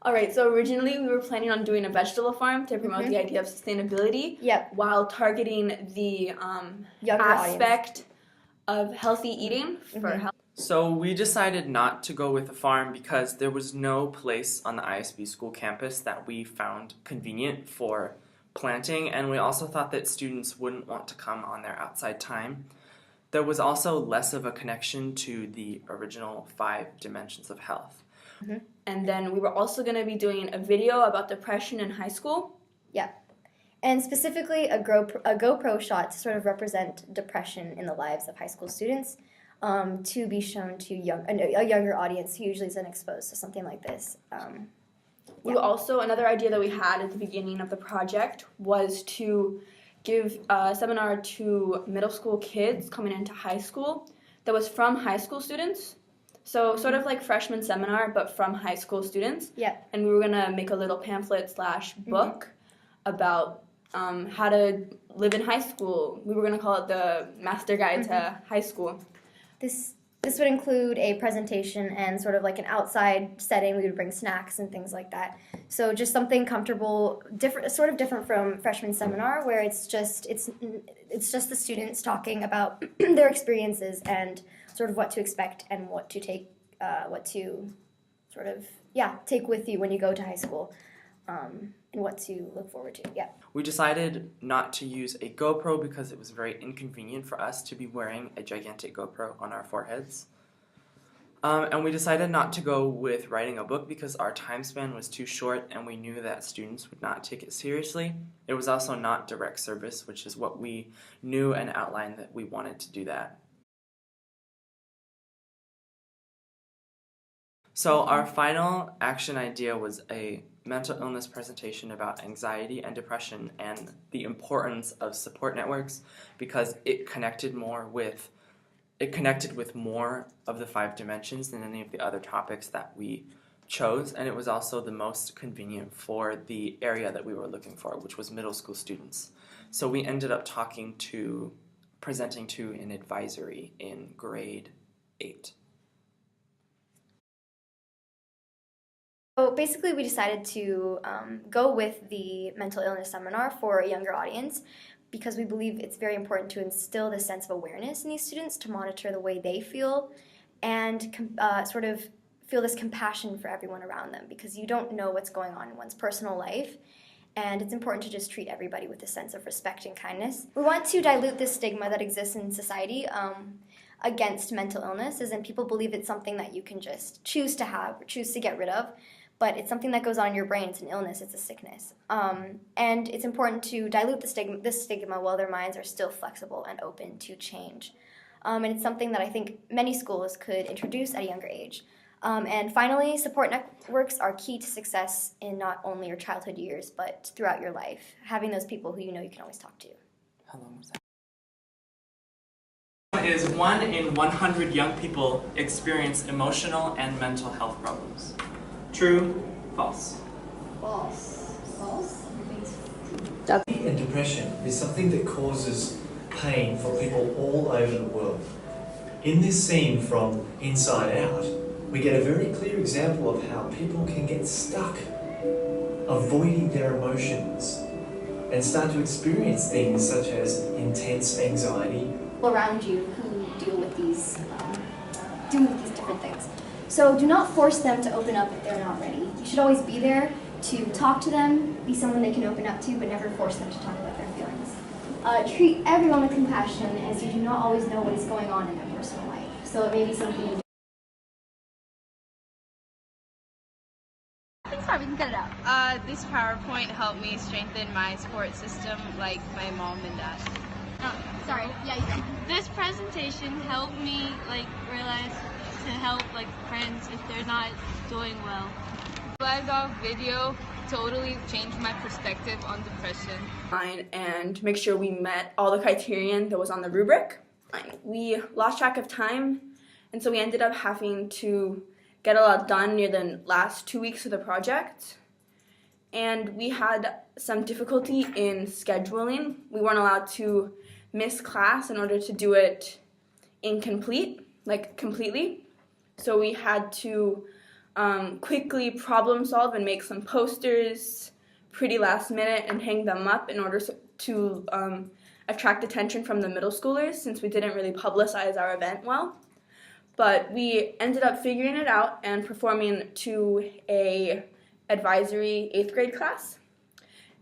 Alright, so originally we were planning on doing a vegetable farm to promote the idea of sustainability while targeting the aspect of healthy eating for health. So we decided not to go with a farm because there was no place on the ISB school campus that we found convenient for planting, and we also thought that students wouldn't want to come on their outside time. There was also less of a connection to the original 5 dimensions of health. And then we were also going to be doing a video about depression in high school. Yeah. And specifically a GoPro shot to sort of represent depression in the lives of high school students, to be shown to a younger audience who usually isn't exposed to something like this. We also, another idea that we had at the beginning of the project was to give a seminar to middle school kids coming into high school that was from high school students. So sort of like freshman seminar, but from high school students. Yeah. And we were going to make a little pamphlet/book about how to live in high school. We were going to call it the Master Guide to High School. This would include a presentation and sort of like an outside setting. We would bring snacks and things like that. So just something comfortable, sort of different from freshman seminar, where it's just the students talking about their experiences and sort of what to expect and what to take take with you when you go to high school, and what to look forward to. Yeah. We decided not to use a GoPro because it was very inconvenient for us to be wearing a gigantic GoPro on our foreheads. And we decided not to go with writing a book because our time span was too short and we knew that students would not take it seriously. It was also not direct service, which is what we knew and outlined that we wanted to do that. So our final action idea was a mental illness presentation about anxiety and depression and the importance of support networks, because it connected with more of the 5 dimensions than any of the other topics that we chose, and it was also the most convenient for the area that we were looking for, which was middle school students. So we ended up presenting to an advisory in grade 8. So basically we decided to go with the mental illness seminar for a younger audience because we believe it's very important to instill this sense of awareness in these students, to monitor the way they feel and sort of feel this compassion for everyone around them, because you don't know what's going on in one's personal life, and it's important to just treat everybody with a sense of respect and kindness. We want to dilute this stigma that exists in society against mental illness, as in people believe it's something that you can just choose to have or choose to get rid of. But it's something that goes on in your brain. It's an illness. It's a sickness. And it's important to dilute this stigma while their minds are still flexible and open to change. And it's something that I think many schools could introduce at a younger age. And finally, support networks are key to success in not only your childhood years, but throughout your life. Having those people who you know you can always talk to. How long was that? Is 1 in 100 young people experience emotional and mental health problems. True, false? False. False? And depression is something that causes pain for people all over the world. In this scene from Inside Out, we get a very clear example of how people can get stuck avoiding their emotions and start to experience things such as intense anxiety. Around you who deal with these different things. So do not force them to open up if they're not ready. You should always be there to talk to them, be someone they can open up to, but never force them to talk about their feelings. Treat everyone with compassion, as you do not always know what is going on in their personal life. So it may be something you do. It's fine, we can cut it out. This PowerPoint helped me strengthen my support system, like my mom and dad. Sorry, yeah, you can. This presentation helped me realize to help friends if they're not doing well. Flag off video totally changed my perspective on depression. And make sure we met all the criterion that was on the rubric. We lost track of time, and so we ended up having to get a lot done near the last 2 weeks of the project. And we had some difficulty in scheduling. We weren't allowed to miss class in order to do it completely. So we had to quickly problem solve and make some posters pretty last minute and hang them up in order to attract attention from the middle schoolers, since we didn't really publicize our event well. But we ended up figuring it out and performing to a advisory 8th grade class,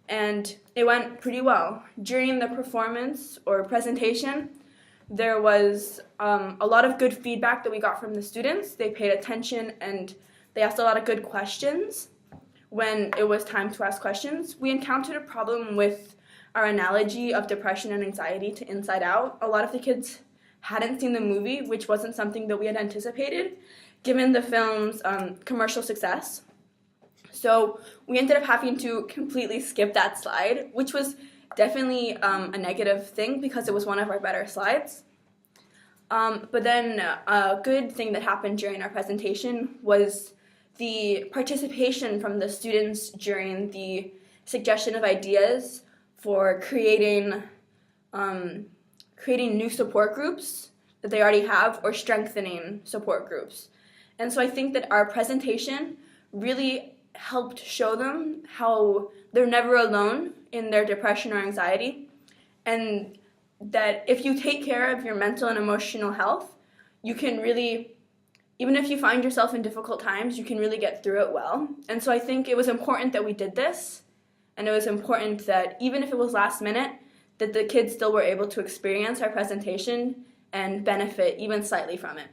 and it went pretty well. During the performance or presentation, there was a lot of good feedback that we got from the students. They paid attention and they asked a lot of good questions when it was time to ask questions. We encountered a problem with our analogy of depression and anxiety to Inside Out. A lot of the kids hadn't seen the movie, which wasn't something that we had anticipated, given the film's commercial success. So we ended up having to completely skip that slide, which was definitely a negative thing because it was one of our better slides. But then a good thing that happened during our presentation was the participation from the students during the suggestion of ideas for creating new support groups that they already have or strengthening support groups. And so I think that our presentation really helped show them how they're never alone in their depression or anxiety, and that if you take care of your mental and emotional health, you can really, even if you find yourself in difficult times, you can really get through it well. And so I think it was important that we did this, and it was important that even if it was last minute, that the kids still were able to experience our presentation and benefit even slightly from it.